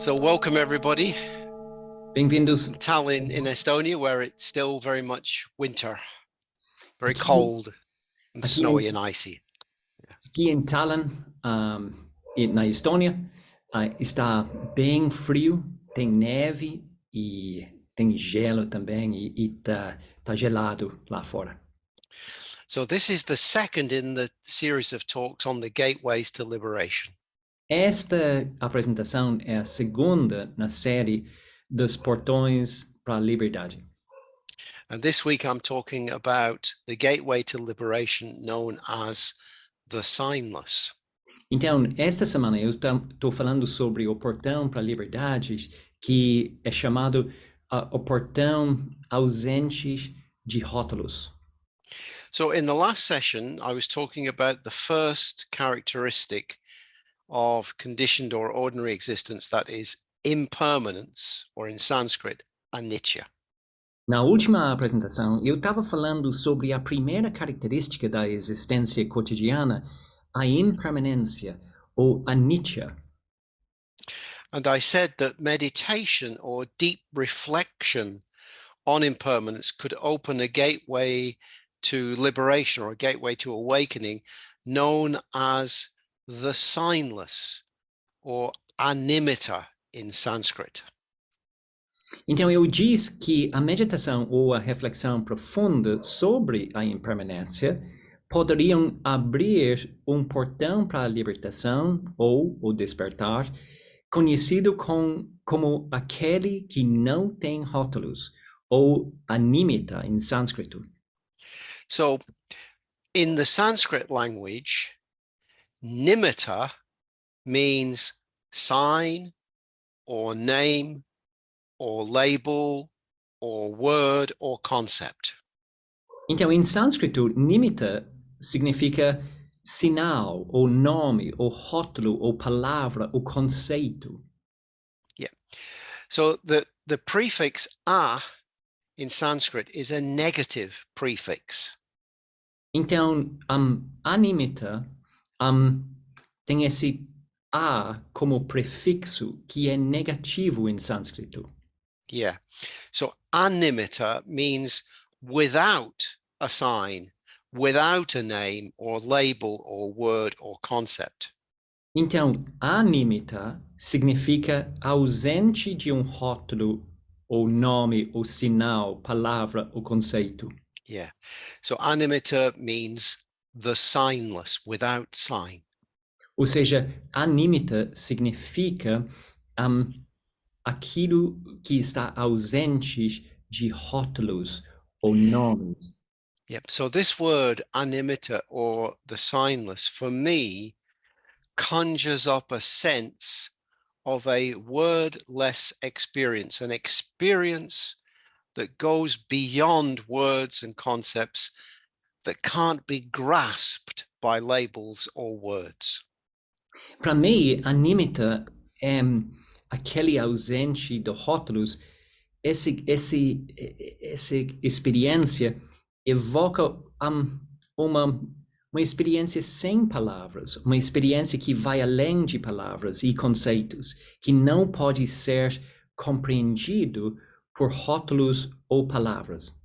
So welcome everybody. Bem-vindos. Tallinn in Estonia, where it's still very much winter, very cold and snowy and icy. Aqui em Tallinn, na Estônia, está bem frio, tem neve e tem gelo também e tá gelado lá fora. So this is the second in the series of talks on the gateways to liberation. Esta apresentação é a segunda na série dos portões para a liberdade. And this week I'm talking about the gateway to liberation known as the signless. Então, esta semana eu estou falando sobre o portão para a liberdade, que é chamado o portão ausente de rótulos. So in the last session, I was talking about the first characteristic of conditioned or ordinary existence, that is impermanence, or in Sanskrit, anicca. Na última apresentação, eu estava falando sobre a primeira característica da existência cotidiana, a impermanência, ou anicca. And I said that meditation or deep reflection on impermanence could open a gateway to liberation, or a gateway to awakening, known as the signless, or Animitta in Sanskrit. Então eu disse que a meditação ou a reflexão profunda sobre a impermanência poderiam abrir portão para a libertação ou o despertar, conhecido como aquele que não tem rótulos, ou Animitta em sânscrito. So in the Sanskrit language, nimitta means sign or name or label or word or concept. Então, em sânscrito, nimitta significa sinal, ou nome, ou rótulo, ou palavra, ou conceito. Yeah. So the prefix a in Sanskrit is a negative prefix. Então, animitta tem esse a como prefixo que é negativo em sânscrito. Yeah. So animitta means without a sign, without a name or label or word or concept. Então, animitta significa ausente de rótulo, ou nome, ou sinal, palavra, ou conceito. Yeah. So animitta means the signless, without sign. Ou seja, animitta significa aquilo que está ausente de rótulos ou nomes. Yep. So this word animitta, or the signless, for me conjures up a sense of a wordless experience, an experience that goes beyond words and concepts, that can't be grasped by labels or words. Para mim, animitta é aquele ausente de rótulos. Essa experiência evoca uma experiência sem palavras, uma experiência que vai além de palavras e conceitos, que não pode ser compreendido por rótulos ou palavras.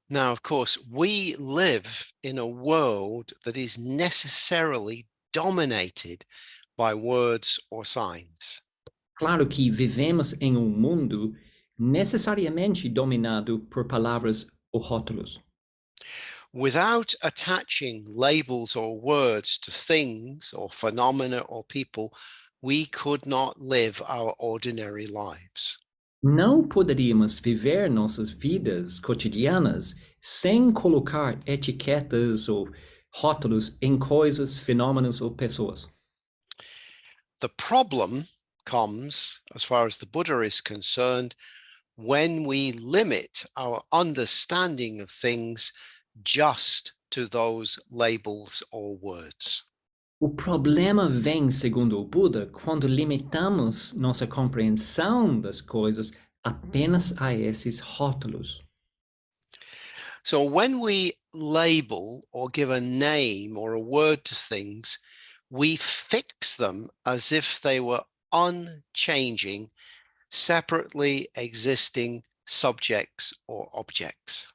Now, of course, we live in a world that is necessarily dominated by words or signs. Claro que vivemos em mundo necessariamente dominado por palavras ou rótulos. Without attaching labels or words to things or phenomena or people, we could not live our ordinary lives. Não poderíamos viver nossas vidas cotidianas sem colocar etiquetas ou rótulos em coisas, fenômenos ou pessoas. The problem comes, as far as the Buddha is concerned, when we limit our understanding of things just to those labels or words. O problema vem, segundo o Buda, quando limitamos nossa compreensão das coisas apenas a esses rótulos. So when we label or give a name or a word to things, we fix them as if they were unchanging, separately existing subjects or objects.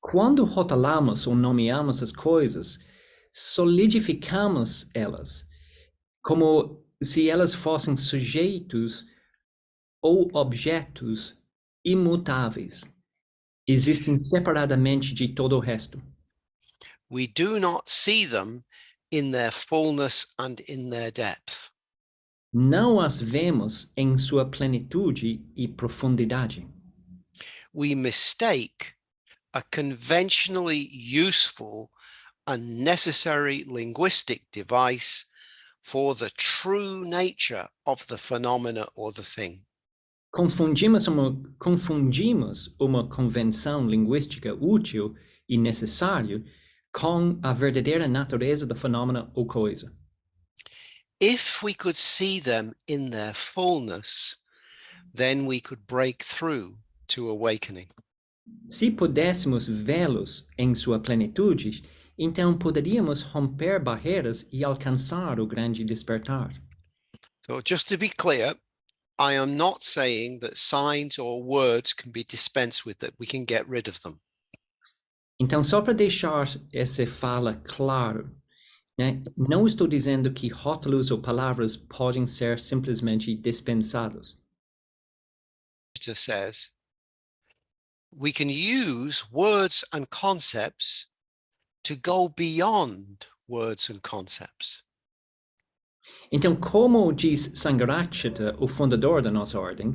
Quando rotulamos ou nomeamos as coisas, solidificamos elas, como se elas fossem sujeitos ou objetos imutáveis, existem separadamente de todo o resto. We do not see them in their fullness and in their depth. Não as vemos em sua plenitude e profundidade. We mistake a conventionally useful and necessary linguistic device for the true nature of the phenomena or the thing. Confundimos uma convenção linguística útil e necessária com a verdadeira natureza do fenômeno ou coisa. If we could see them in their fullness, then we could break through to awakening. Se pudéssemos vê-los em sua plenitude, então poderíamos romper barreiras e alcançar o grande despertar. So just to be clear, I am not saying that signs or words can be dispensed with, that we can get rid of them. Então, só para deixar essa fala claro, né? Não estou dizendo que rótulos ou palavras podem ser simplesmente dispensados. It says we can use words and concepts to go beyond words and concepts. Então, como diz Sangharakshita, o fundador da nossa ordem,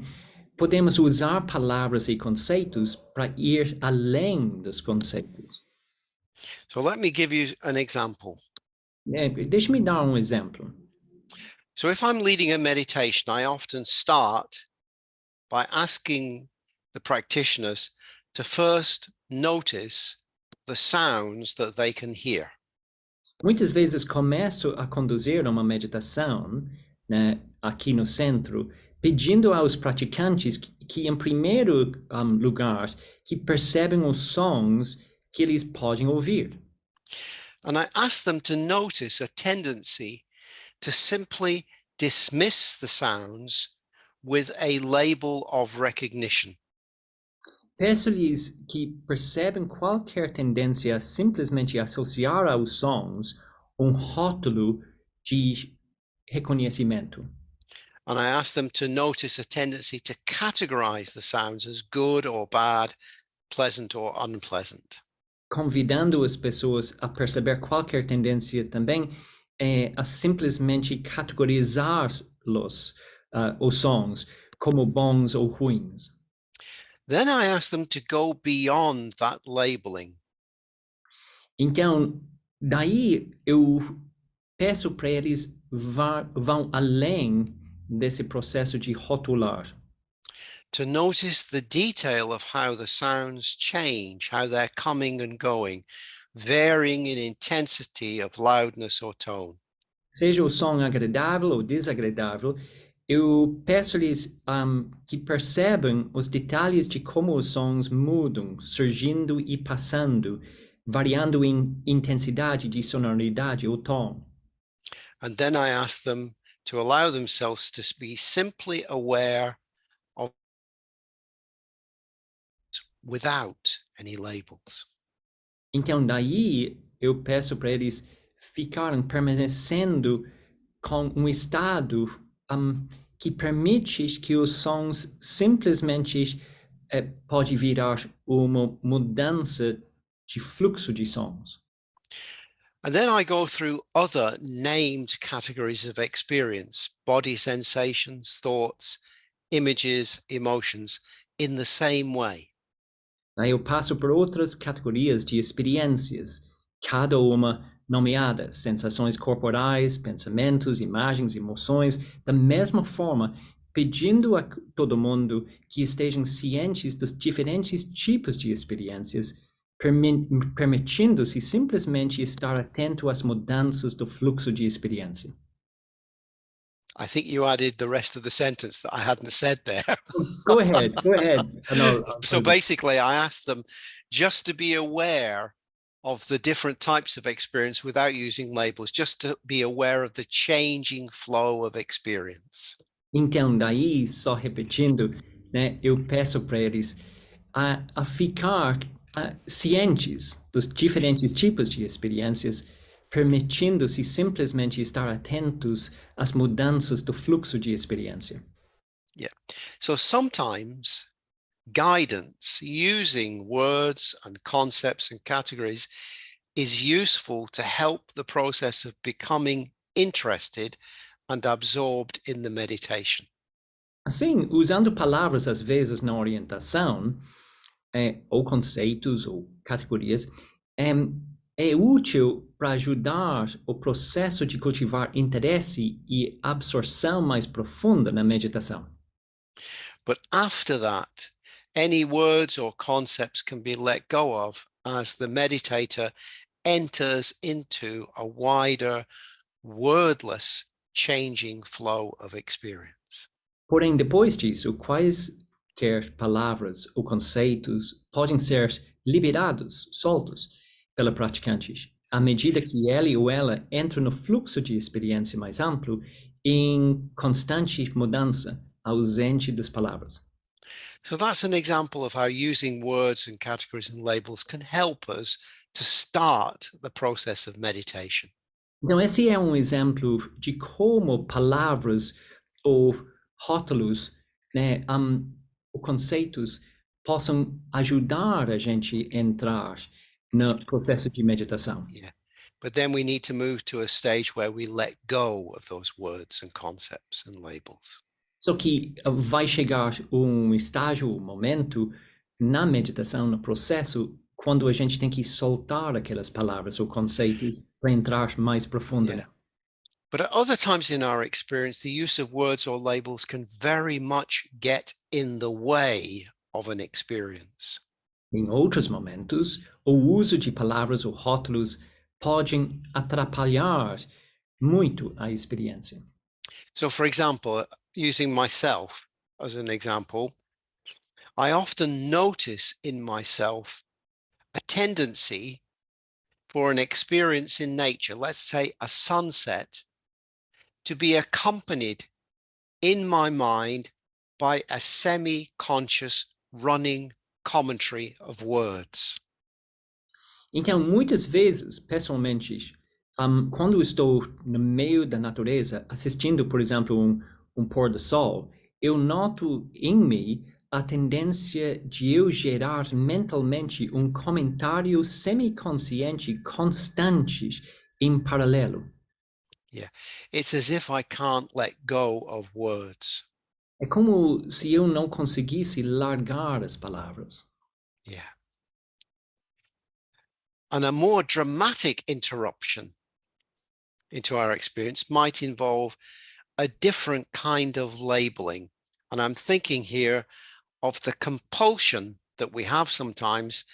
podemos usar palavras e conceitos para ir além dos conceitos. So let me give you an example. Deixe-me dar exemplo. So if I'm leading a meditation, I often start by asking the practitioners to first notice the sounds that they can hear. Muitas vezes começo a conduzir uma meditação, né, aqui no centro, pedindo aos praticantes que em primeiro lugar, que percebem os sons que eles podem ouvir. And I ask them to notice a tendency to simply dismiss the sounds with a label of recognition. Peço-lhes que percebem qualquer tendência a simplesmente associar aos sons rótulo de reconhecimento. And I ask them to notice a tendency to categorize the sounds as good or bad, pleasant or unpleasant. Convidando as pessoas a perceber qualquer tendência também a simplesmente categorizá-los, os sons, como bons ou ruins. Then I ask them to go beyond that labeling. Então, daí eu peço para eles vão além desse processo de rotular. To notice the detail of how the sounds change, how they're coming and going, varying in intensity of loudness or tone. Seja o som agradável ou desagradável, eu peço-lhes que percebam os detalhes de como os sons mudam, surgindo e passando, variando em intensidade de sonoridade ou tom. And then I ask them to allow themselves to be simply aware of without any labels. Então, daí eu peço para eles ficarem permanecendo com estado que permite que os sons simplesmente pode virar uma mudança de fluxo de sons. And then I go through other named categories of experience, body sensations, thoughts, images, emotions, in the same way. Aí eu passo por outras categorias de experiências, cada uma nomeada, sensações corporais, pensamentos, imagens, emoções, da mesma forma, pedindo a todo mundo que estejam cientes dos diferentes tipos de experiências, permitindo-se simplesmente estar atento às mudanças do fluxo de experiência. I think you added the rest of the sentence that I hadn't said there. Go ahead. So basically, I asked them just to be aware of the different types of experience without using labels, just to be aware of the changing flow of experience. Então, daí, só repetindo, né, eu peço para eles a ficar cientes dos diferentes tipos de experiências, permitindo-se simplesmente estar atentos às mudanças do fluxo de experiência. Yeah. So sometimes guidance using words and concepts and categories is useful to help the process of becoming interested and absorbed in the meditation. Assim, usando palavras às vezes na orientação, ou conceitos ou categorias, é útil para ajudar o processo de cultivar interesse e absorção mais profunda na meditação. But after that, any words or concepts can be let go of as the meditator enters into a wider, wordless, changing flow of experience. Porém, depois disso, quaisquer palavras ou conceitos podem ser liberados, soltos, pela praticante, à medida que ele ou ela entra no fluxo de experiência mais amplo, em constante mudança, ausente das palavras. So that's an example of how using words and categories and labels can help us to start the process of meditation. Então, esse é um exemplo de como palavras ou rótulos, né, ou conceitos possam ajudar a gente a entrar no processo de meditação. Yeah. But then we need to move to a stage where we let go of those words and concepts and labels. Só que vai chegar estágio, momento na meditação, no processo, quando a gente tem que soltar aquelas palavras ou conceitos para entrar mais profundo. Yeah. But at other times in our experience, the use of words or labels can very much get in the way of an experience. Em outros momentos, o uso de palavras ou rótulos podem atrapalhar muito a experiência. So, for example, using myself as an example, I often notice in myself a tendency for an experience in nature, let's say a sunset, to be accompanied in my mind by a semi-conscious running commentary of words. Então, muitas vezes, pessoalmente, quando estou no meio da natureza, assistindo, por exemplo, pôr do sol, eu noto em mim a tendência de eu gerar mentalmente comentário semiconsciente constante em paralelo. Yeah, it's as if I can't let go of words. É como se eu não conseguisse largar as palavras. Yeah. And a more dramatic interruption into our experience might involve a different kind of labeling. And I'm thinking here of the compulsion that we have sometimes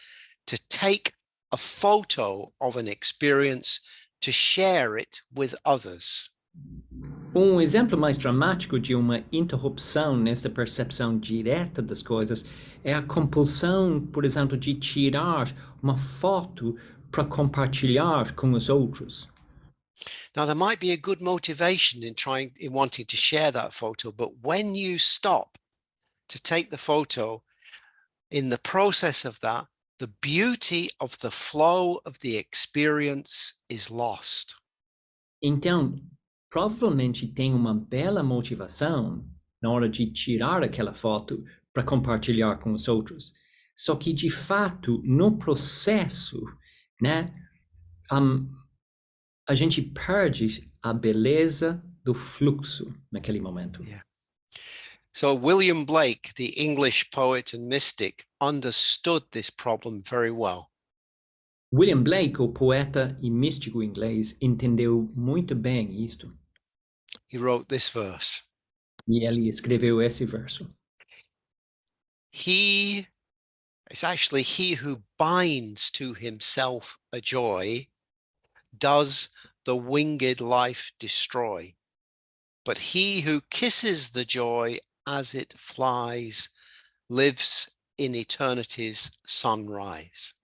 to take a photo of an experience to share it with others. Exemplo mais dramático de uma interrupção nesta percepção direta das coisas é a compulsão, por exemplo, de tirar uma foto para compartilhar com os outros. Now, there might be a good motivation in wanting to share that photo, but when you stop to take the photo, in the process of that, the beauty of the flow of the experience is lost. Então, provavelmente tem uma bela motivação na hora de tirar aquela foto para compartilhar com os outros. Só que, de fato, no processo, né, a gente perde a beleza do fluxo naquele momento. Yeah. So William Blake, the English poet and mystic, understood this problem very well. William Blake, o poeta e místico inglês, entendeu muito bem isto. He wrote this verse. E ele escreveu esse verso. It's actually he who binds to himself a joy does the winged life destroy. But he who kisses the joy as it flies lives in eternity's sunrise.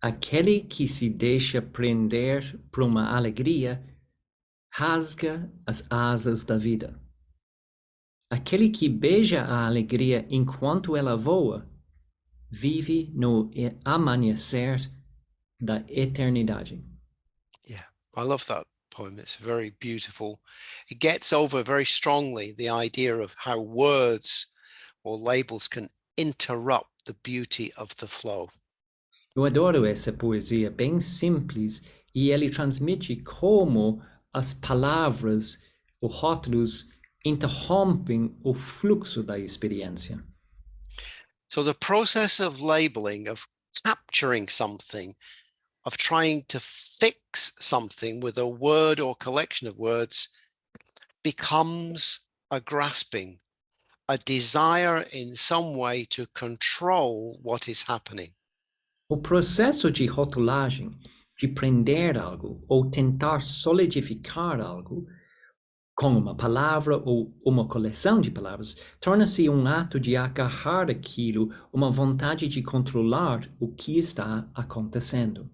Aquele que se deixa prender por uma alegria rasga as asas da vida. Aquele que beija a alegria enquanto ela voa, vive no amanhecer da eternidade. Yeah, I love that poem. It's very beautiful. It gets over very strongly the idea of how words or labels can interrupt the beauty of the flow. Eu adoro essa poesia bem simples e ele transmite como as palavras, os rótulos, interrompem o fluxo da experiência. So the process of labeling, of capturing something, of trying to fix something with a word or collection of words becomes a grasping, a desire in some way to control what is happening. O processo de rotulagem, de prender algo ou tentar solidificar algo, com uma palavra ou uma coleção de palavras, torna-se um ato de agarrar aquilo, uma vontade de controlar o que está acontecendo.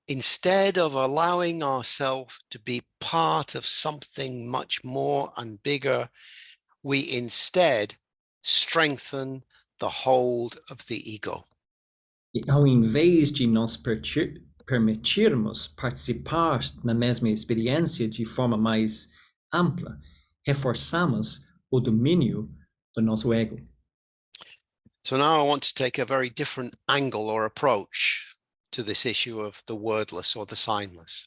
Instead of allowing ourselves to be part of something much more and bigger, we instead strengthen the hold of the ego. E ao invés de nós permitirmos participar na mesma experiência de forma mais ampla, reforçamos o domínio do nosso ego. So now I want to take a very different angle or approach to this issue of the wordless or the signless.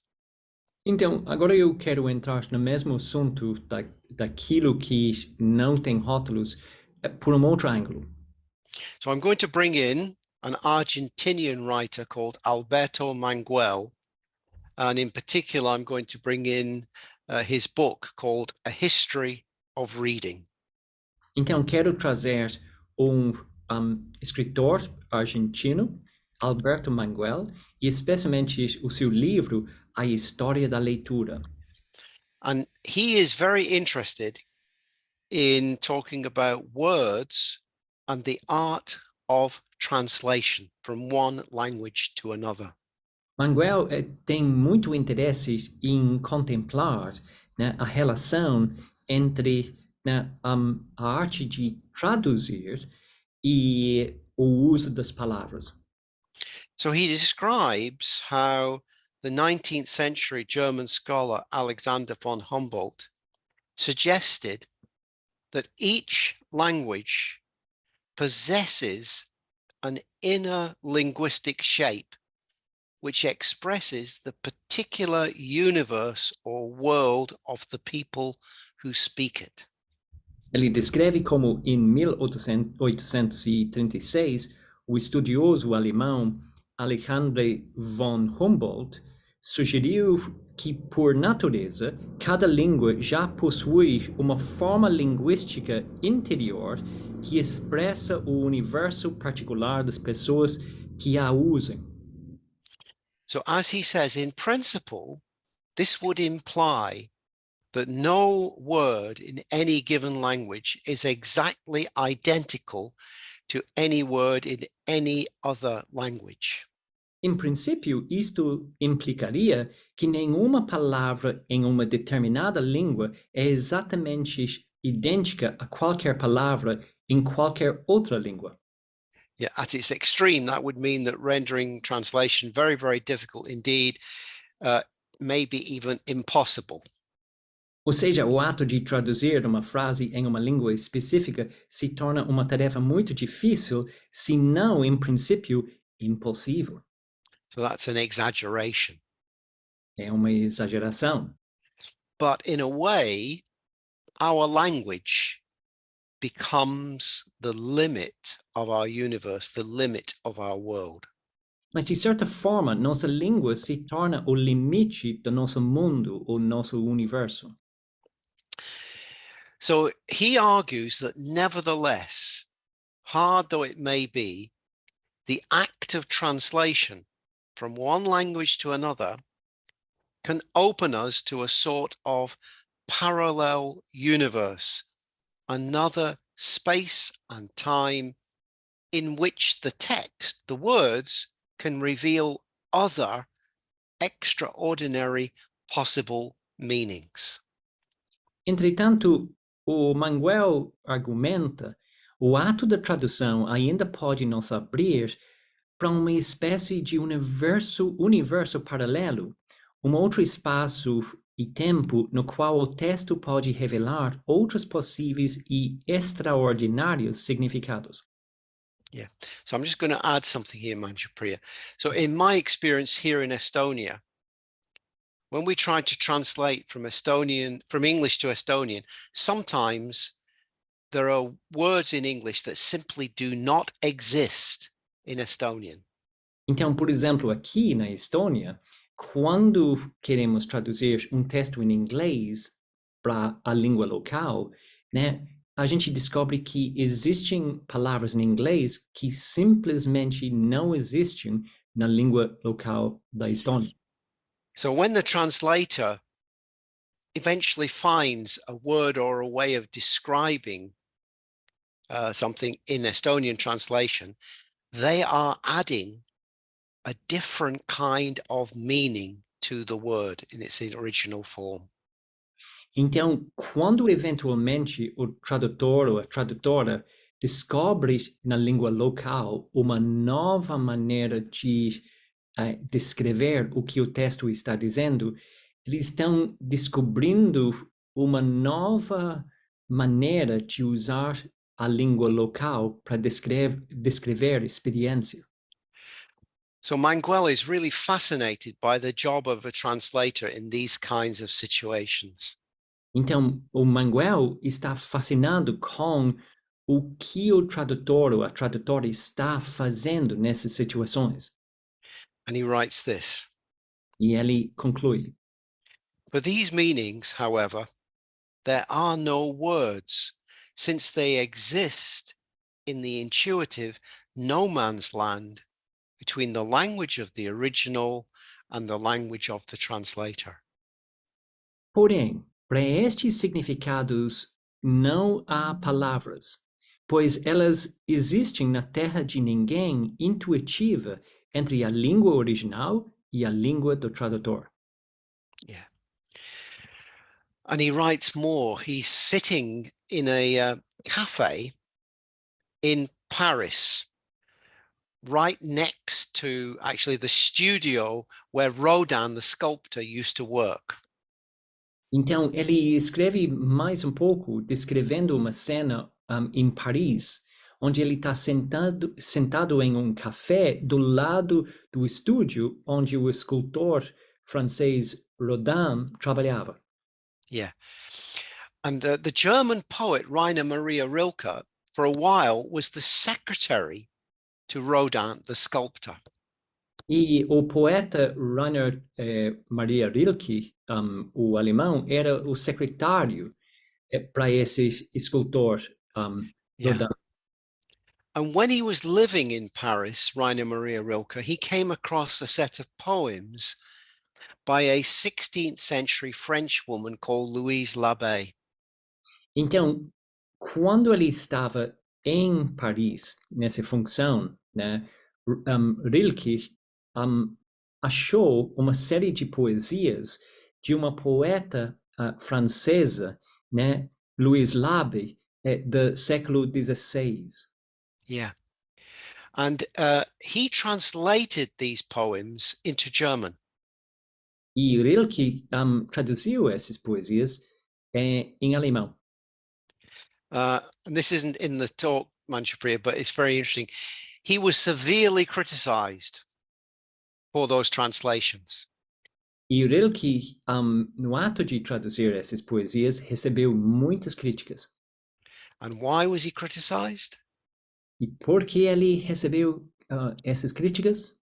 Então, agora eu quero entrar no mesmo assunto daquilo que não tem rótulos por um outro ângulo. So I'm going to bring in an Argentinian writer called Alberto Manguel. And in particular, I'm going to bring in his book called A History of Reading. Então, quero trazer escritor argentino, Alberto Manguel, e especialmente o seu livro, A História da Leitura. And he is very interested in talking about words and the art of translation from one language to another. Manguel tem muito interesse em contemplar, né, a relação entre, né, a arte de traduzir e o uso das palavras. So he describes how the 19th century German scholar Alexander von Humboldt suggested that each language possesses an inner linguistic shape which expresses the particular universe or world of the people who speak it. Ele descreve como, em 1836, o estudioso alemão Alexander von Humboldt sugeriu que, por natureza, cada língua já possui uma forma linguística interior que expressa o universo particular das pessoas que a usam. So as he says, in principle, this would imply that no word in any given language is exactly identical to any word in any other language. Em princípio, isto implicaria que nenhuma palavra em uma determinada língua é exatamente idêntica a qualquer palavra em qualquer outra língua. Yeah, at its extreme, that would mean that rendering translation very, very difficult indeed, maybe even impossible. Ou seja, o ato de traduzir uma frase em uma língua específica se torna uma tarefa muito difícil, se não, em princípio, impossível. So that's an exaggeration. É uma exageração. But in a way, our language becomes the limit of our universe, the limit of our world. Mas, de certa forma, nossa língua se torna o limite do nosso mundo, o nosso universo. So he argues that nevertheless, hard though it may be, the act of translation from one language to another can open us to a sort of parallel universe, another space and time in which the text, the words, can reveal other extraordinary possible meanings. Entretanto, o Manguel argumenta, o ato da tradução ainda pode nos abrir para uma espécie de universo paralelo, um outro espaço e tempo no qual o texto pode revelar outros possíveis e extraordinários significados. Yeah. So I'm just going to add something here, Manjupriya. So in my experience here in Estonia, when we try to translate from English to Estonian, sometimes there are words in English that simply do not exist in Estonian. Então, por exemplo, aqui na Estônia, quando queremos traduzir um texto em inglês para a língua local, né, a gente descobre que existem palavras em inglês que simplesmente não existem na língua local da Estônia. So when the translator eventually finds a word or a way of describing something in Estonian translation, they are adding a different kind of meaning to the word in its original form. Então, quando eventualmente o tradutor ou a tradutora descobre na língua local uma nova maneira de descrever o que o texto está dizendo, eles estão descobrindo uma nova maneira de usar a língua local para descrever experiência. So Manguel is really fascinated by the job of a translator in these kinds of situations. Então, o Manguel está fascinado com o que o tradutor ou a tradutora está fazendo nessas situações. And he writes this: E ele conclui: for these meanings, however, there are no words, since they exist in the intuitive no man's land between the language of the original and the language of the translator. porém, para estes significados não há palavras, pois elas existem na terra de ninguém intuitiva entre a língua original e a língua do tradutor. Yeah. And he writes more. He's sitting in a cafe in Paris, right next to actually the studio where Rodin, the sculptor, used to work. Então, ele escreve mais um pouco, descrevendo uma cena em Paris, onde ele está sentado em um café do lado do estúdio onde o escultor francês Rodin trabalhava. Yeah. And the German poet Rainer Maria Rilke, for a while, was the secretary to Rodin, the sculptor. E o poeta Rainer Maria Rilke, o alemão, era o secretário para esse escultor Yeah. Rodin. And when he was living in Paris, Rainer Maria Rilke, he came across a set of poems by a 16th century French woman called Louise Labé. Então, quando ele estava em Paris, nessa função, né, Rilke achou uma série de poesias de uma poeta francesa, né, Louise Labé, do século XVI. Yeah. And he translated these poems into German. E Rilke traduziu essas poesias em alemão. And this isn't in the talk, Manjupriya, but it's very interesting. He was severely criticized for those translations. E Rilke, no ato de traduzir essas poesias, recebeu muitas críticas. And why was he criticized? E por que ele recebeu essas críticas?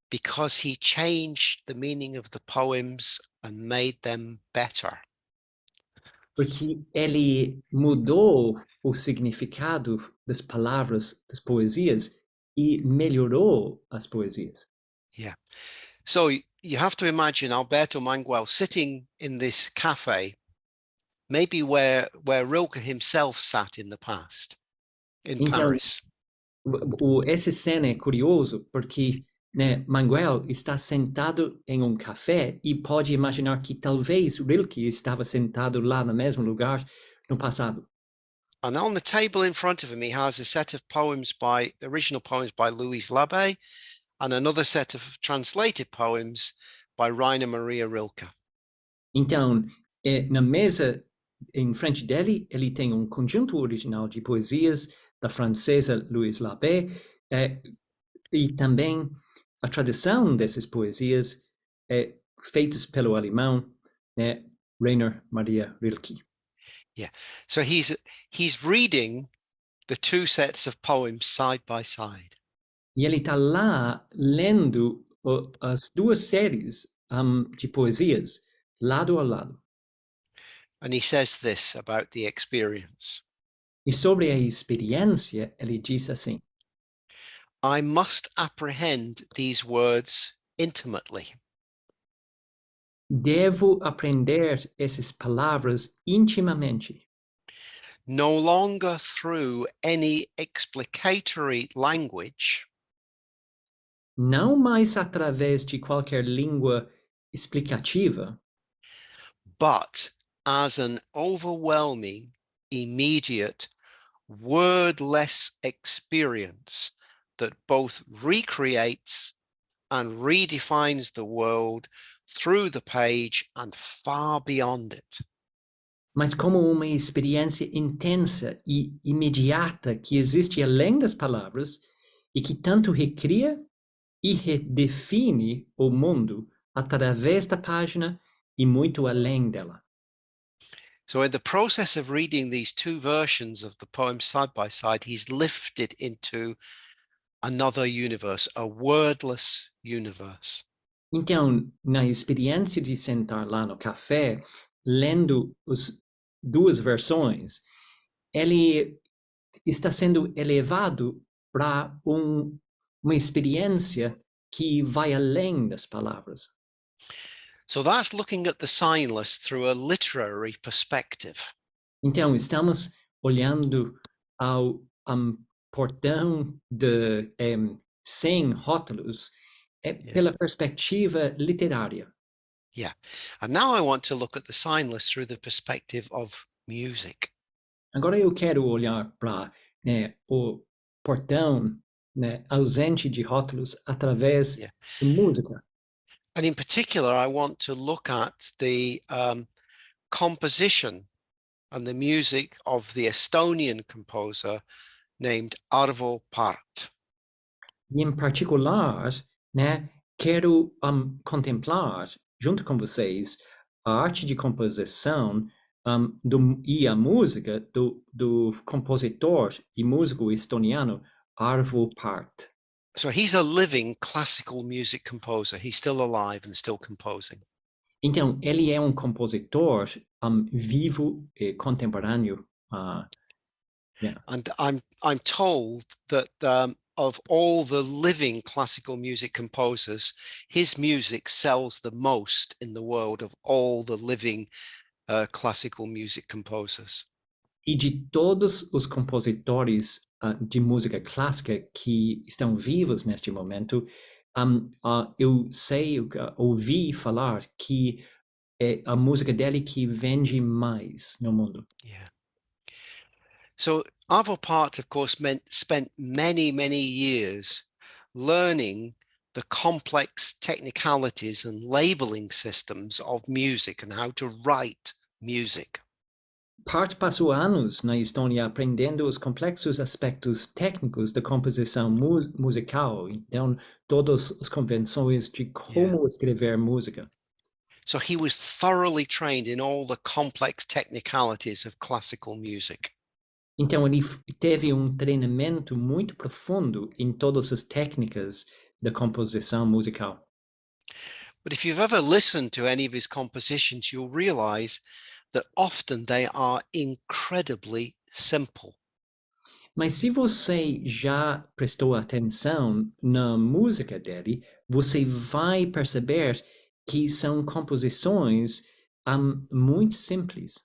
Because he changed the meaning of the poems and made them better. Porque ele mudou o significado das palavras das poesias e melhorou as poesias. Yeah. So you have to imagine Alberto Manguel sitting in this cafe, maybe where Rilke himself sat in the past, in Paris. Essa cena é curioso porque, né, Manguel está sentado em um café e pode imaginar que talvez Rilke estava sentado lá no mesmo lugar no passado. And on the table in front of him, he has a set of poems by original poems by Louise Labé and another set of translated poems by Rainer Maria Rilke. Então, na mesa em frente dele, ele tem um conjunto original de poesias da francesa Louise Labé e também a tradução dessas poesias feitas pelo alemão Rainer Maria Rilke. Yeah, so he's reading the two sets of poems side by side. E ele está lá lendo as duas séries de poesias, lado a lado. And he says this about the experience. E sobre a experiência, ele diz assim: I must apprehend these words intimately. Devo aprender essas palavras intimamente, No longer through any explicatory language, não mais através de qualquer língua explicativa, but as an overwhelming, immediate, wordless experience that both recreates and redefines the world through the page and far beyond it. mas como uma experiência intensa e imediata que existe além das palavras e que tanto recria e redefine o mundo através da página e muito além dela. So in the process of reading these two versions of the poem side by side, he's lifted into another universe, a wordless universe. Então, na experiência de sentar lá no café, lendo as duas versões, ele está sendo elevado para uma experiência que vai além das palavras. So that's looking at the signless through a literary perspective. Então, estamos olhando ao portão de sem rótulos pela perspectiva literária. Yeah. And now I want to look at the signless through the perspective of music. Agora eu quero olhar para o portão ausente de rótulos através de música. And in particular, I want to look at the composition and the music of the Estonian composer named Arvo Pärt. E em particular, quero contemplar, junto com vocês, a arte de composição e a música do compositor e músico estoniano Arvo Pärt. So he's a living classical music composer. He's still alive and still composing. Então, ele é compositor vivo e contemporâneo. And I'm told that of all the living classical music composers, his music sells the most in the world of all the living classical music composers. E de todos os compositores de música clássica que estão vivos neste momento, eu ouvi falar que é a música dele que vende mais no mundo. Yeah. So Arvo Pärt, of course, spent many, many years learning the complex technicalities and labeling systems of music and how to write music. Pärt passou anos na Estônia aprendendo os complexos aspectos técnicos da composição musical, então todas as convenções de como escrever música. So he was thoroughly trained in all the complex technicalities of classical music. Então ele teve treinamento muito profundo em todas as técnicas da composição musical. But if you've ever listened to any of his compositions, you'll realize that often they are incredibly simple. Mas se você já prestou atenção na música dele, você vai perceber que são composições muito simples.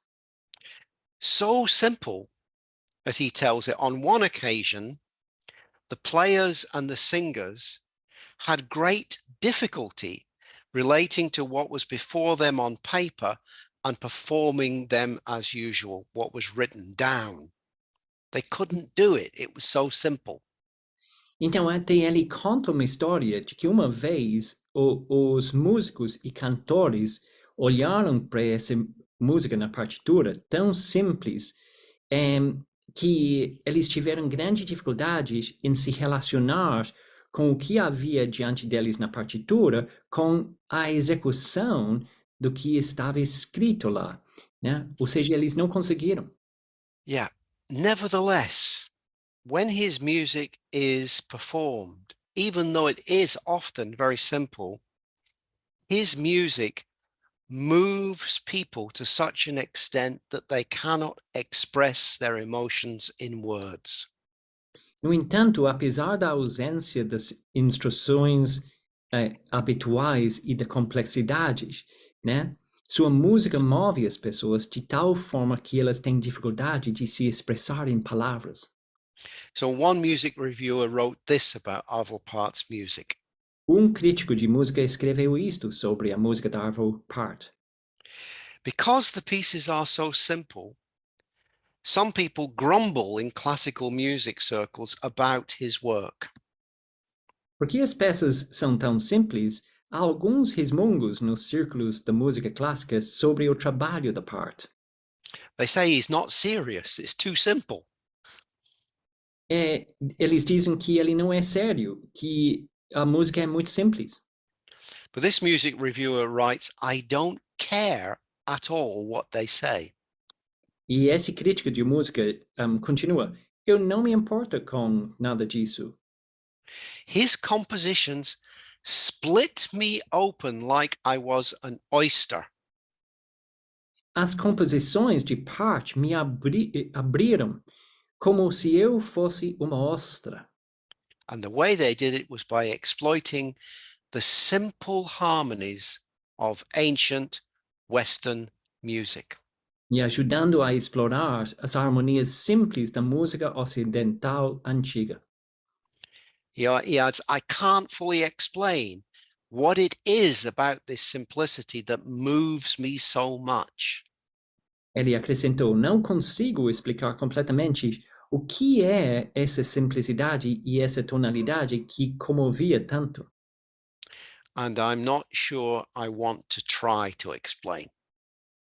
So simple, as he tells it, on one occasion, the players and the singers had great difficulty relating to what was before them on paper and performing them as usual, what was written down. They couldn't do it. It was so simple. Então, até ele conta uma história de que uma vez os músicos e cantores olharam para essa música na partitura tão simples que eles tiveram grandes dificuldades em se relacionar com o que havia diante deles na partitura com a execução do que estava escrito lá, né? Ou seja, eles não conseguiram. Yeah. Nevertheless, when his music is performed, even though it is often very simple, his music moves people to such an extent that they cannot express their emotions in words. No entanto, apesar da ausência das instruções habituais e da complexidade, né, sua música move as pessoas de tal forma que elas têm dificuldade de se expressar em palavras. So one music reviewer wrote this about Arvo Pärt's music. Crítico de música escreveu isto sobre a música de Arvo Pärt. Because the pieces are so simple, some people grumble in classical music circles about his work. Porque as peças são tão simples, há alguns resmungos nos círculos da música clássica sobre o trabalho da Pärt. They say he's not serious, it's too simple. Eles dizem que ele não é sério, que a música é muito simples. But this music reviewer writes, I don't care at all what they say. E esse crítico de música continua, eu não me importo com nada disso. His compositions split me open like I was an oyster. As composições de Pärt me abriram como se eu fosse uma ostra. And the way they did it was by exploiting the simple harmonies of ancient Western music. E ajudando a explorar as harmonias simples da música ocidental antiga. He adds, I can't fully explain what it is about this simplicity that moves me so much. Ele acrescentou, não consigo explicar completamente o que é essa simplicidade e essa tonalidade que comovia tanto. And I'm not sure I want to try to explain.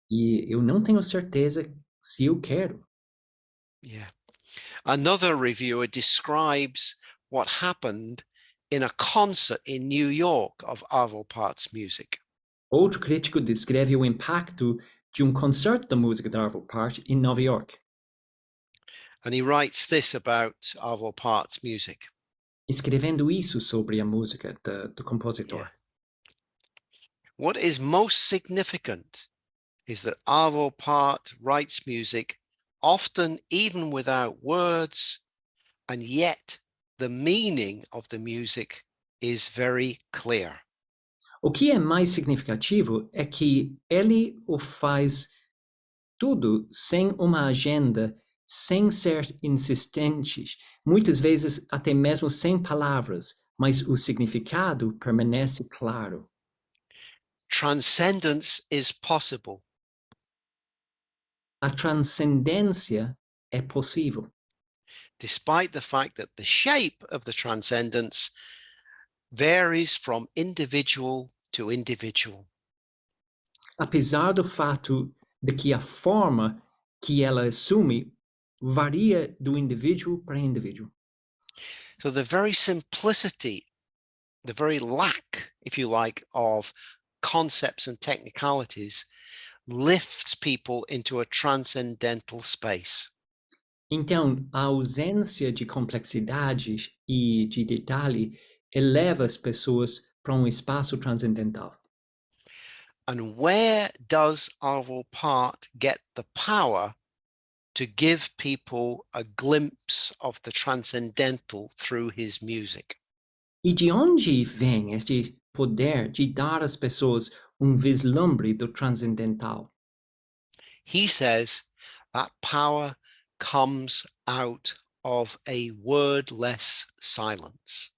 E eu não tenho certeza se eu quero. Yeah. Another reviewer describes what happened in a concert in New York of Arvo Pärt's music. Outro crítico descreve o impacto de concerto da música de Arvo Pärt em Nova York. And he writes this about Arvo Pärt's music. Escrevendo isso sobre a música do compositor. Yeah. What is most significant is that Arvo Pärt writes music often even without words, and yet the meaning of the music is very clear. O que é mais significativo é que ele o faz tudo sem uma agenda, sem ser insistente, muitas vezes até mesmo sem palavras, mas o significado permanece claro. Transcendence is possible. A transcendência é possível. Despite the fact that the shape of the transcendence varies from individual to individual. Apesar do fato de que a forma que ela assume varia do indivíduo para indivíduo. So the very simplicity, the very lack, if you like, of concepts and technicalities lifts people into a transcendental space. Então, a ausência de complexidade e de detalhe eleva as pessoas para espaço transcendental. And where does Arvo Pärt get the power to give people a glimpse of the transcendental through his music? E de onde vem este poder de dar às pessoas vislumbre do transcendental? He says that power comes out of a wordless silence.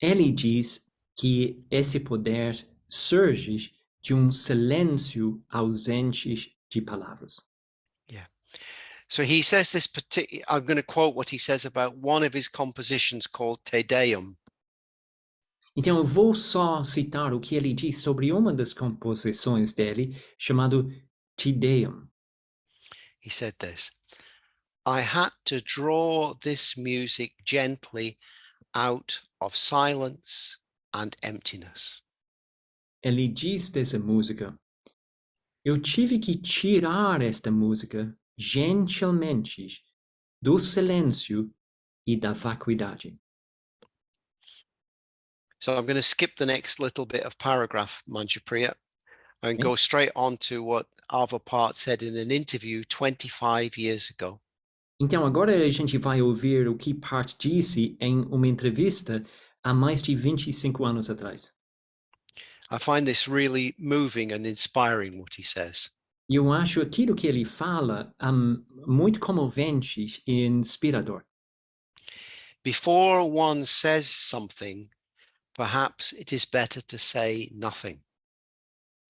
Ele diz que esse poder surge de silêncio ausente de palavras. Yeah. So he says this particular, I'm going to quote what he says about one of his compositions called Te Deum. Então eu vou só citar o que ele diz sobre uma das composições dele, chamado Te Deum. He said this: I had to draw this music gently out of silence and emptiness. Ele diz dessa música: eu tive que tirar esta música gentilmente do silêncio e da vacuidade. So I'm going to skip the next little bit of paragraph, Manjupriya, and go straight on to what Arvo Pärt said in an interview 25 years ago. Então agora a gente vai ouvir o que Pärt disse em uma entrevista há mais de 25 anos atrás. I find this really moving and inspiring what he says. E eu acho aquilo que ele fala muito comovente e inspirador. Before one says something, perhaps it is better to say nothing.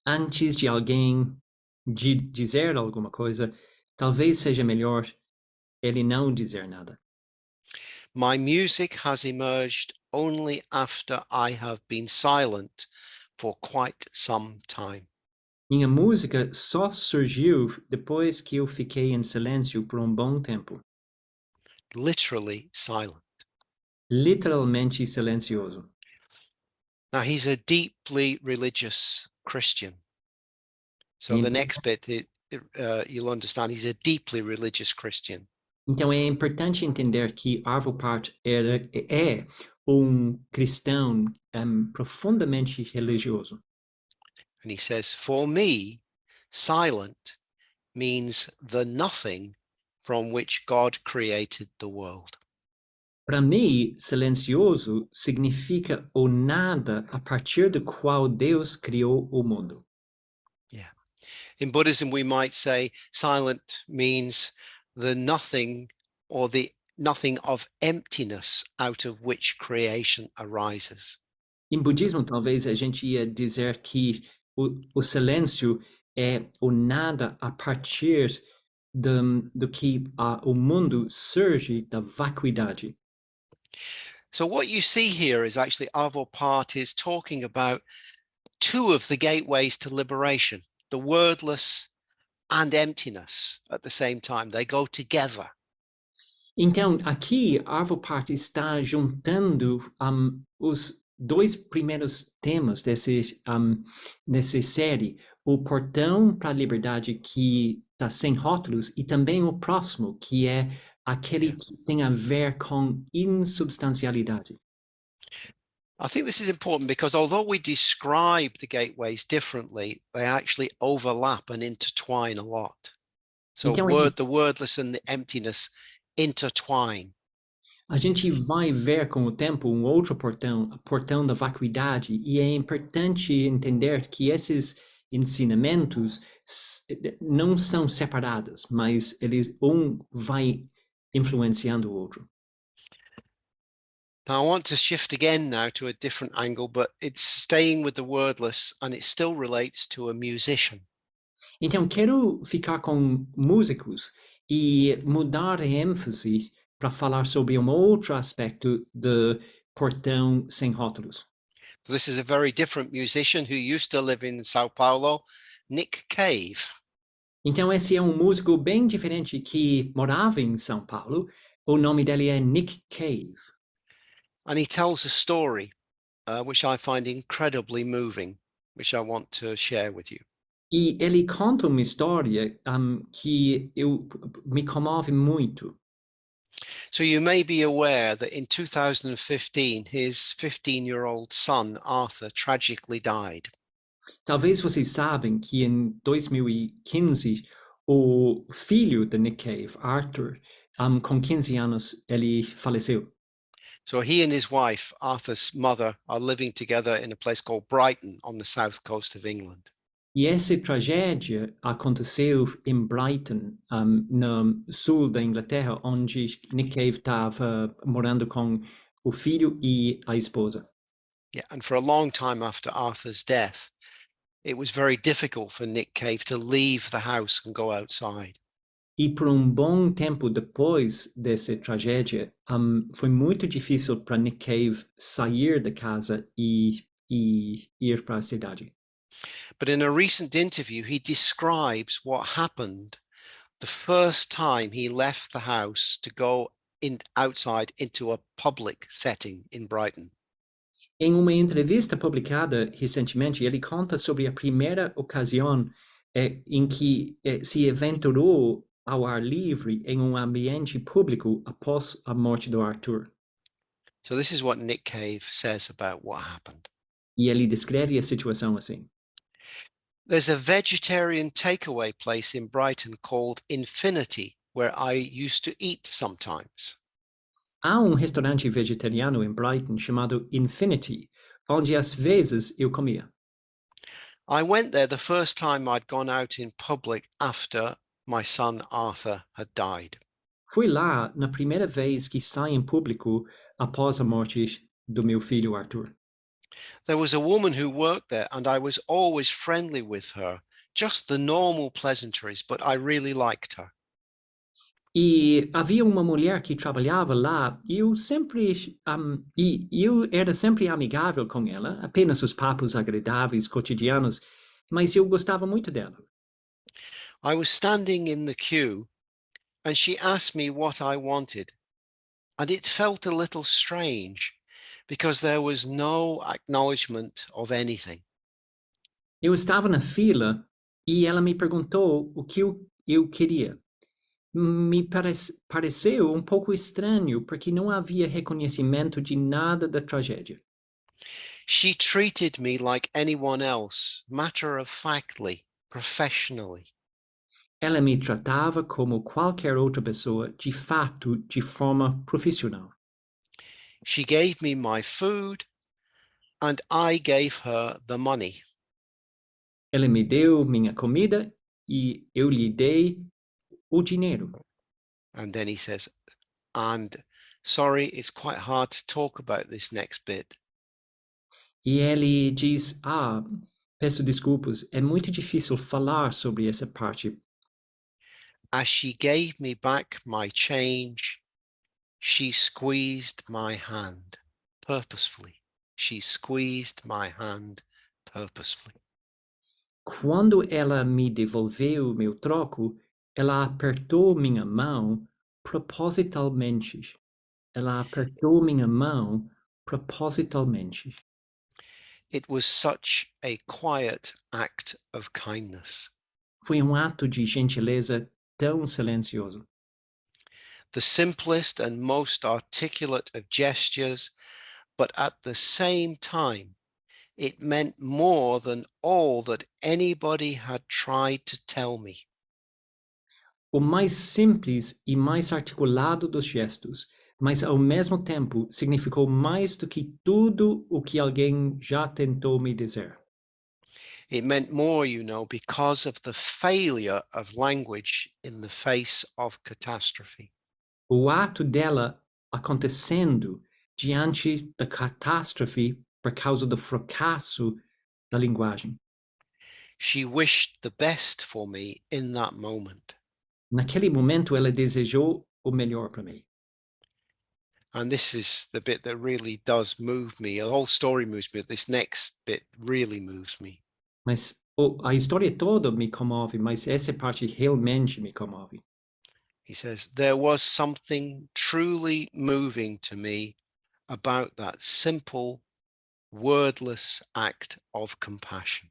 Antes de alguém dizer alguma coisa, talvez seja melhor ele não dizer nada. My music has emerged only after I have been silent for quite some time. Minha música só surgiu depois que eu fiquei em silêncio por bom tempo. Literally silent. Literalmente silencioso. Now he's a deeply religious Christian. So the next bit, you'll understand he's a deeply religious Christian. Então é importante entender que Arvo Pärt é cristão profundamente religioso. And he says, for me, silent means the nothing from which God created the world. Para mim, silencioso significa o nada a partir do qual Deus criou o mundo. Yeah. In Buddhism, we might say silent means the nothing or the nothing of emptiness out of which creation arises. Em budismo, talvez a gente ia dizer que o silêncio é o nada a partir do que o mundo surge da vacuidade. So what you see here is actually Arvo Pärt is talking about two of the gateways to liberation, the wordless and emptiness at the same time. They go together. Então, aqui, Arvo Pärt está juntando os dois primeiros temas dessa série, o portão para a liberdade que está sem rótulos e também o próximo, que é aquele que tem a ver com insubstancialidade. I think this is important because although we describe the gateways differently, they actually overlap and intertwine a lot. So Então, the wordless and the emptiness intertwine. a gente vai ver com o tempo um outro portão, o portão da vacuidade, e é importante entender que esses ensinamentos não são separados, mas vai influenciando o outro. Now I want to shift again now to a different angle, but it's staying with the wordless and it still relates to a musician. Então, quero ficar com músicos e mudar a ênfase para falar sobre um outro aspecto do portão sem rótulos. So this is a very different musician who used to live in Sao Paulo, Nick Cave. Então, esse é um músico bem diferente que morava em São Paulo. O nome dele é Nick Cave. And he tells a story which I find incredibly moving, which I want to share with you. E ele conta uma história que me comove muito. So you may be aware that in 2015, his 15-year-old son, Arthur, tragically died. Talvez vocês sabem que em 2015, o filho de Nick Cave, Arthur, com 15 anos, ele faleceu. So he and his wife, Arthur's mother, are living together in a place called Brighton on the south coast of England. E essa tragédia aconteceu em Brighton, no sul da Inglaterra, onde Nick Cave estava morando com o filho e a esposa. Yeah, and for a long time after Arthur's death, it was very difficult for Nick Cave to leave the house and go outside. E por bom tempo depois dessa tragédia, foi muito difícil para Nick Cave sair da casa e ir para a cidade. But in a recent interview, he describes what happened the first time he left the house to go outside into a public setting in Brighton. Em uma entrevista publicada recentemente, ele conta sobre a primeira ocasião em que se aventurou ao ar livre em ambiente público após a morte do Arthur. So this is what Nick Cave says about what happened. E ele descreve a situação assim. There's a vegetarian takeaway place in Brighton called Infinity, where I used to eat sometimes. Há restaurante vegetariano em Brighton chamado Infinity, onde às vezes eu comia. I went there the first time I'd gone out in public after my son Arthur had died. Fui lá na primeira vez que saí em público após a morte do meu filho Arthur. There was a woman who worked there and I was always friendly with her, just the normal pleasantries, but I really liked her. E havia uma mulher que trabalhava lá e eu era sempre amigável com ela, apenas os papos agradáveis cotidianos, mas eu gostava muito dela. I was standing in the queue and she asked me what I wanted, and it felt a little strange because there was no acknowledgement of anything. Eu estava na fila e ela me perguntou o que eu queria. Me pareceu pouco estranho porque não havia reconhecimento de nada da tragédia. She treated me like anyone else, matter-of-factly, professionally. Ela me tratava como qualquer outra pessoa, de fato, de forma profissional. She gave me my food and I gave her the money. Ela me deu minha comida e eu lhe dei o dinheiro. And then he says, and sorry, it's quite hard to talk about this next bit. E ele diz, peço desculpas, é muito difícil falar sobre essa parte. As she gave me back my change, she squeezed my hand purposefully. She squeezed my hand purposefully. Quando ela me devolveu meu troco, ela apertou minha mão propositalmente. Ela apertou minha mão propositalmente. It was such a quiet act of kindness. Foi ato de gentileza tão silencioso. The simplest and most articulate of gestures, but at the same time, it meant more than all that anybody had tried to tell me. O mais simples e mais articulado dos gestos, mas ao mesmo tempo significou mais do que tudo o que alguém já tentou me dizer. It meant more, because of the failure of language in the face of catastrophe. O ato dela acontecendo diante da catástrofe por causa do fracasso da linguagem. She wished the best for me in that moment. Naquele momento, ela desejou o melhor para mim. And this is the bit that really does move me. The whole story moves me, but this next bit really moves me. Mas a história toda me comove, mas essa parte realmente me comove. He says, there was something truly moving to me about that simple, wordless act of compassion.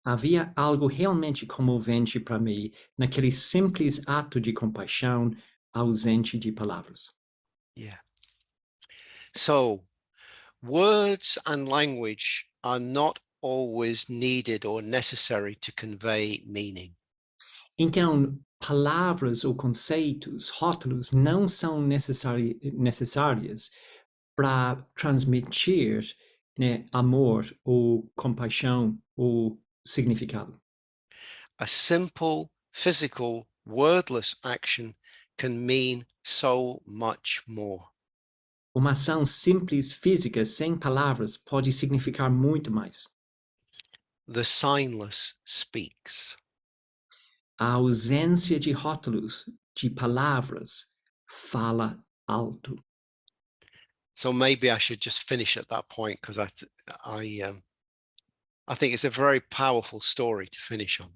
Havia algo realmente comovente para mim naquele simples ato de compaixão ausente de palavras. Yeah. So, words and language are not always needed or necessary to convey meaning. Então, palavras ou conceitos, rótulos, não são necessárias para transmitir, amor ou compaixão ou significado. A simple, physical, wordless action can mean so much more. Uma ação simples física sem palavras pode significar muito mais. the signless speaks. A ausência de rótulos, de palavras, fala alto. So maybe I should just finish at that point, because I think it's a very powerful story to finish on.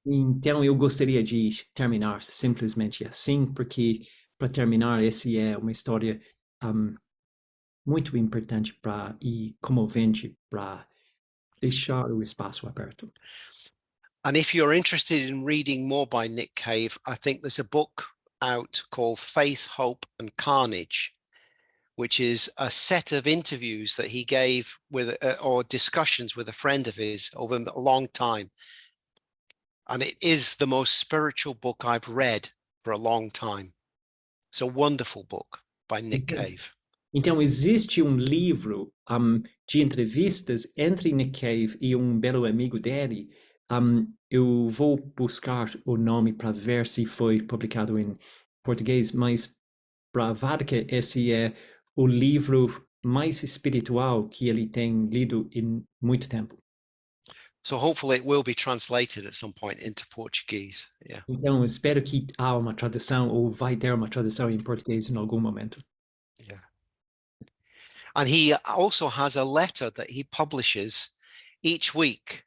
Então eu gostaria de terminar simplesmente assim, porque para terminar essa é uma história muito importante e comovente para deixar o espaço aberto. And if you're interested in reading more by Nick Cave, I think there's a book out called Faith, Hope and Carnage, which is a set of interviews that he gave with or discussions with a friend of his over a long time. And it is the most spiritual book I've read for a long time. It's a wonderful book by Nick Cave. Então existe livro de entrevistas entre Nick Cave e belo amigo dele. Eu vou buscar o nome para ver se foi publicado em português, mas para Vaddhaka esse é o livro mais espiritual que ele tem lido em muito tempo. So hopefully it will be translated at some point into Portuguese. Yeah. Então espero que há uma tradução ou vai ter uma tradução em português em algum momento. Yeah. And he also has a letter that he publishes each week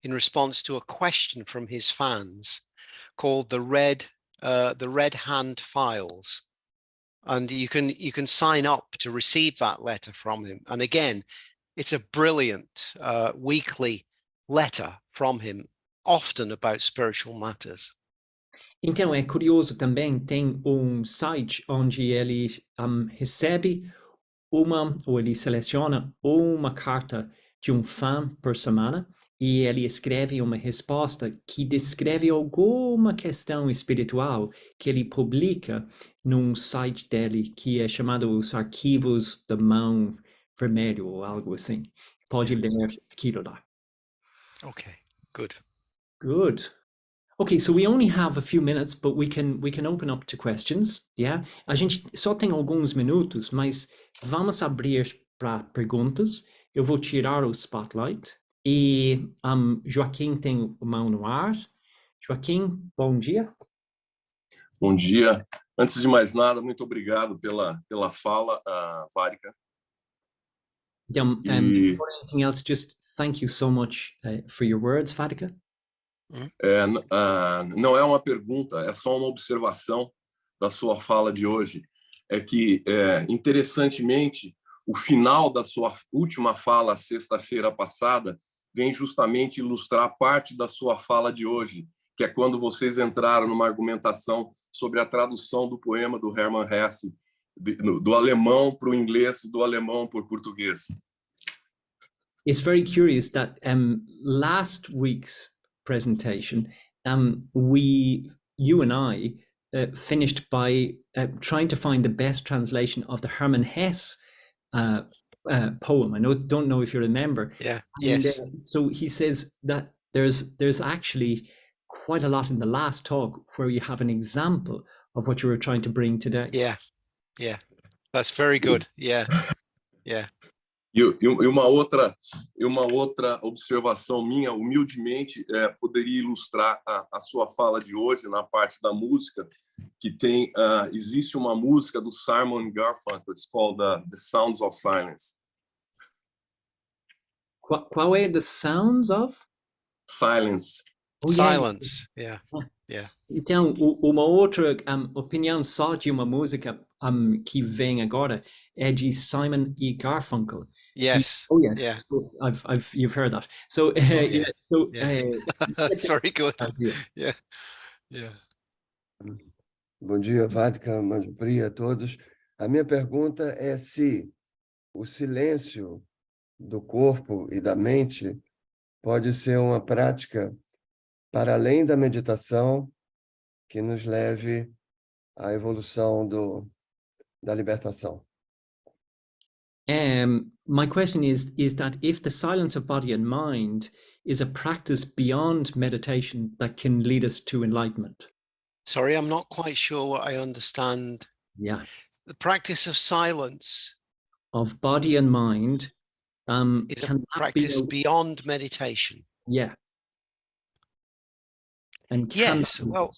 in response to a question from his fans called the Red Hand Files. And you can sign up to receive that letter from him. And again, it's a brilliant weekly letter from him, often about spiritual matters. Então é curioso também, tem site onde ele recebe ou ele seleciona uma carta de fã por semana e ele escreve uma resposta que descreve alguma questão espiritual que ele publica num site dele que é chamado os Arquivos da Mão Vermelho ou algo assim. Pode ler aquilo lá. Okay, good. Good. Okay, so we only have a few minutes, but we can open up to questions, yeah? A gente só tem alguns minutos, mas vamos abrir para perguntas. Eu vou tirar o spotlight e Joaquim tem a mão no ar. Joaquim, bom dia. Bom dia. Antes de mais nada, muito obrigado pela fala, Vaddhaka. Então, before anything else, just thank you so much for your words, Vaddhaka. Não é uma pergunta, é só uma observação da sua fala de hoje. É que, interessantemente, o final da sua última fala, sexta-feira passada, vem justamente ilustrar parte da sua fala de hoje, que é quando vocês entraram numa argumentação sobre a tradução do poema do Hermann Hesse, do alemão para o inglês e do alemão para o português. It's very curious that last week's presentation, you and I finished by trying to find the best translation of the Hermann Hesse poem. I don't know if you remember. Yeah. And, yes. So he says that there's actually quite a lot in the last talk where you have an example of what you were trying to bring today. Yeah. That's very good. Yeah. E uma outra observação minha, humildemente, poderia ilustrar a sua fala de hoje na parte da música, que existe uma música do Simon Garfunkel, it's called The Sounds of Silence. Qual é The Sounds of? Silence. Oh, Silence. Yeah. Então, uma outra opinião só de uma música que vem agora é de Simon e Garfunkel. Yes. Yes. Yeah. So you've heard that. So, yeah. So, That's very good. Yeah. Bom dia, Vaddhaka, Manjupri, a todos. A minha pergunta é se o silêncio do corpo e da mente pode ser uma prática para além da meditação que nos leve à evolução da libertação. My question is that if the silence of body and mind is a practice beyond meditation that can lead us to enlightenment. Sorry, I'm not quite sure what I understand. Yeah. The practice of silence. Of body and mind is a cannot practice be beyond meditation. yeah. And Yes, cannot be well,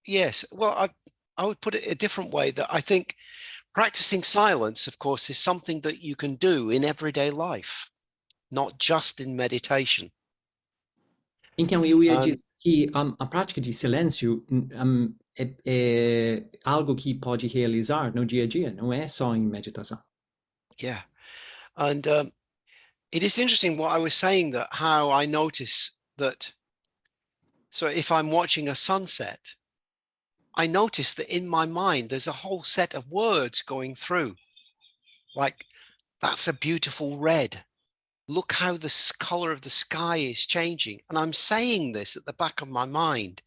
yes. Well, I would put it a different way, that I think practicing silence, of course, is something that you can do in everyday life, not just in meditation. Então, eu ia dizer que a prática de silêncio é algo que pode realizar no dia a dia, não é só em meditação. Yeah. And it is interesting what I was saying, that how I notice that. So if I'm watching a sunset, I notice that in my mind, there's a whole set of words going through. Like, that's a beautiful red. Look how the color of the sky is changing. And I'm saying this at the back of my mind.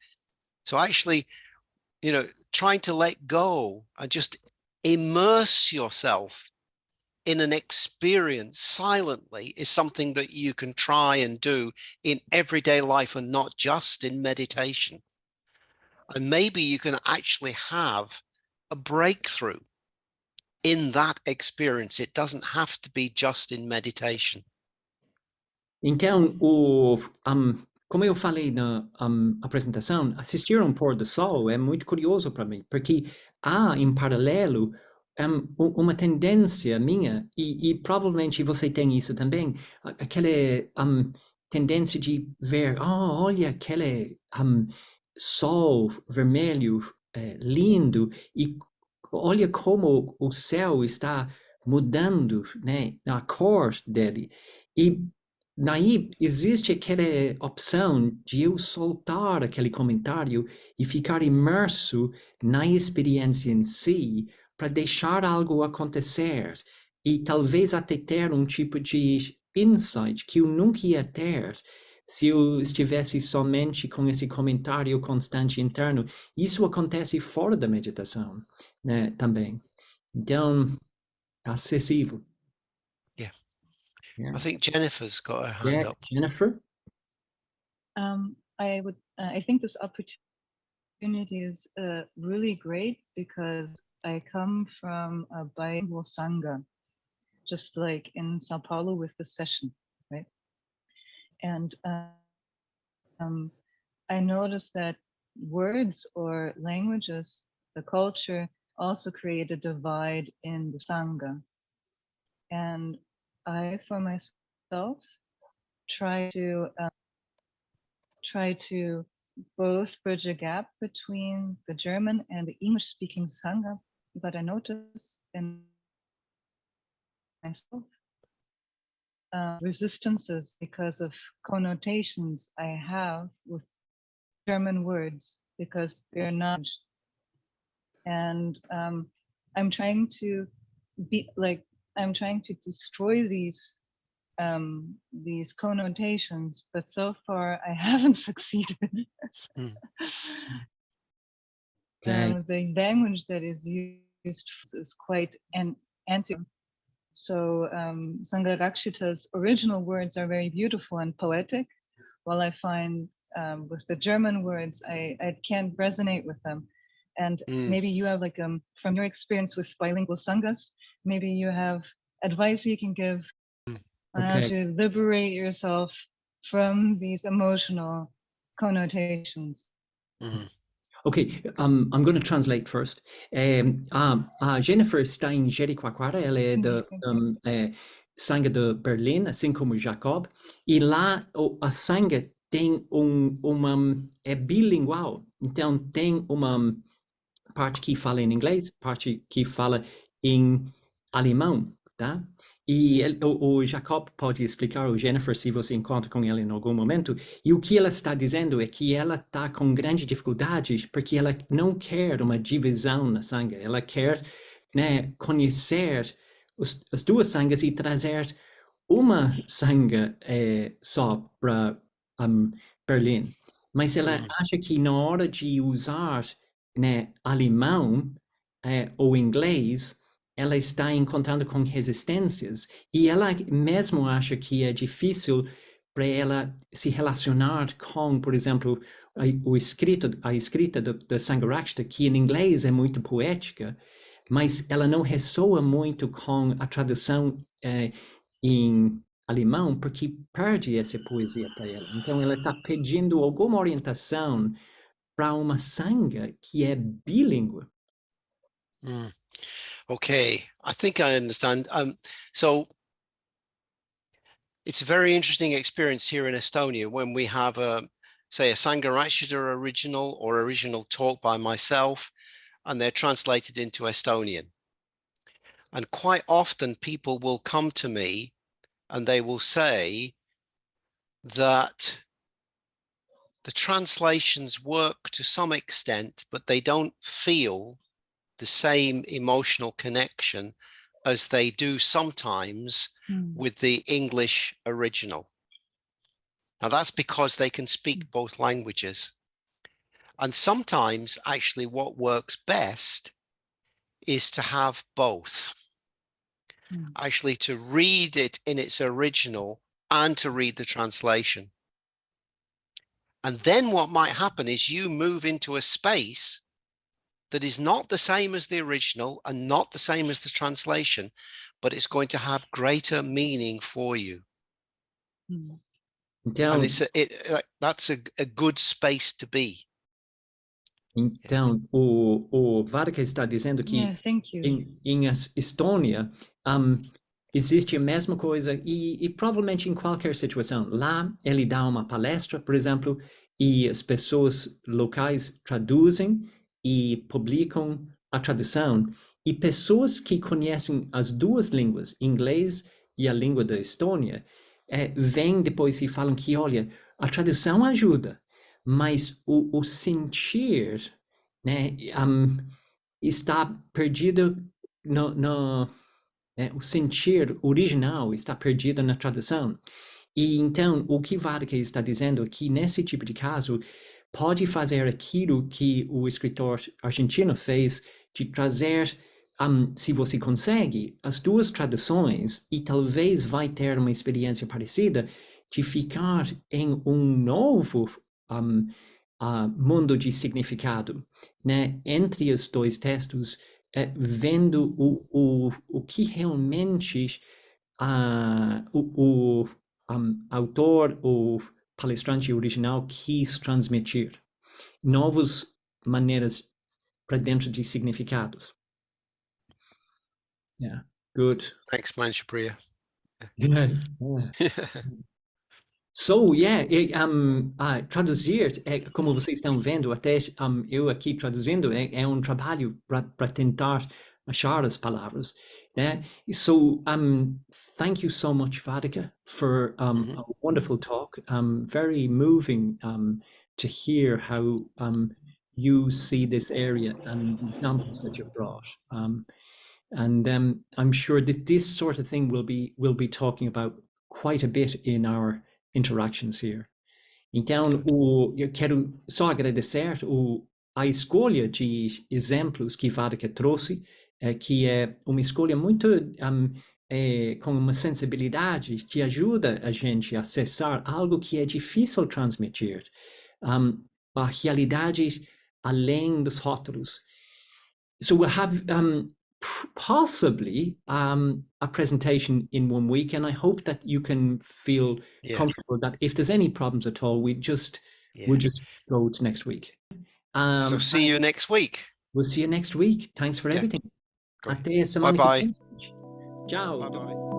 So actually, you know, trying to let go and just immerse yourself in an experience silently is something that you can try and do in everyday life and not just in meditation. And maybe you can actually have a breakthrough in that experience. It doesn't have to be just in meditation. Então, como eu falei na apresentação, assistir um pôr do sol é muito curioso para mim, porque há, em paralelo, uma tendência minha, e provavelmente você tem isso também, aquela tendência de ver, olha aquele sol vermelho lindo, e olha como o céu está mudando, né, a cor dele. E daí existe aquela opção de eu soltar aquele comentário e ficar imerso na experiência em si, para deixar algo acontecer e talvez até ter um tipo de insight que eu nunca ia ter se eu estivesse somente com esse comentário constante interno. Isso acontece fora da meditação, né, também. Então, acessível. Yeah. Yeah. I think Jennifer's got her hand up. Jennifer? I think this opportunity is really great because I come from a bilingual sangha, just like in Sao Paulo with the session, right? And I noticed that words or languages, the culture, also create a divide in the sangha. And I, for myself, try to both bridge a gap between the German and the English-speaking sangha, but I notice in myself resistances because of connotations I have with German words because they're not, and I'm trying to destroy these connotations, but so far I haven't succeeded. Okay. The language that is used is quite anti. So Sangharakshita's original words are very beautiful and poetic, while I find with the German words, I can't resonate with them. And maybe you have from your experience with bilingual sanghas, maybe you have advice you can give on how to liberate yourself from these emotional connotations. Okay, I'm going to translate first. Jennifer está em Jericoacoara, ela é da Sangha de Berlim, assim como Jacob, e lá a Sangha tem é bilingual, então tem uma parte que fala em inglês, parte que fala em alemão, tá? E o Jacob pode explicar, o Jennifer, se você encontra com ela em algum momento, e o que ela está dizendo é que ela está com grandes dificuldades porque ela não quer uma divisão na Sangha, ela quer, né, conhecer as duas Sanghas e trazer uma Sangha só para Berlim. Mas ela acha que na hora de usar, né, alemão ou inglês, ela está encontrando com resistências e ela mesmo acha que é difícil para ela se relacionar com, por exemplo, a escrita da Sangharakshita, que em inglês é muito poética, mas ela não ressoa muito com a tradução em alemão porque perde essa poesia para ela. Então, ela está pedindo alguma orientação para uma sangha que é bilíngue. Okay, I think I understand. So it's a very interesting experience here in Estonia when we have say a Sangharakshita original or original talk by myself, and they're translated into Estonian. And quite often people will come to me and they will say that the translations work to some extent, but they don't feel the same emotional connection as they do sometimes with the English original. Now that's because they can speak both languages. And sometimes actually what works best is to have both. Actually to read it in its original and to read the translation. And then what might happen is you move into a space that is not the same as the original and not the same as the translation, but it's going to have greater meaning for you. Então, And that's a good space to be. Então, o Vaddhaka está dizendo que em Estônia existe a mesma coisa e provavelmente em qualquer situação. Lá ele dá uma palestra, por exemplo, e as pessoas locais traduzem e publicam a tradução. E pessoas que conhecem as duas línguas, inglês e a língua da Estônia, vêm depois e falam que, olha, a tradução ajuda, mas o sentir, né, está perdido o sentir original está perdido na tradução. E então, o que Vaddhaka está dizendo aqui, nesse tipo de caso, pode fazer aquilo que o escritor argentino fez, de trazer, se você consegue, as duas traduções, e talvez vai ter uma experiência parecida, de ficar em um novo mundo de significado, né, entre os dois textos, vendo o que realmente o autor, o palestrante original quis transmitir. Novas maneiras para dentro de significados. Yeah, good. Thanks, Manchupriya. Yeah. So, traduzir, como vocês estão vendo, até eu aqui traduzindo, é um trabalho para tentar achar as palavras, né? So, thank you so much, Vaddhaka, for a wonderful talk. Very moving to hear how you see this area and the examples that you've brought. And I'm sure that this sort of thing we'll be talking about quite a bit in our interactions here. Então, eu quero só agradecer a escolha de exemplos que Vaddhaka trouxe, que é uma escolha muito com uma sensibilidade que ajuda a gente a acessar algo que é difícil transmitir, a realidade além dos rótulos. So we'll have possibly a presentation in 1 week, and I hope that you can feel comfortable that if there's any problems at all, we'll just go to next week. So see you next week. We'll see you next week. Thanks for everything. Great. Até a semana Bye-bye. que vem. Ciao. Bye-bye.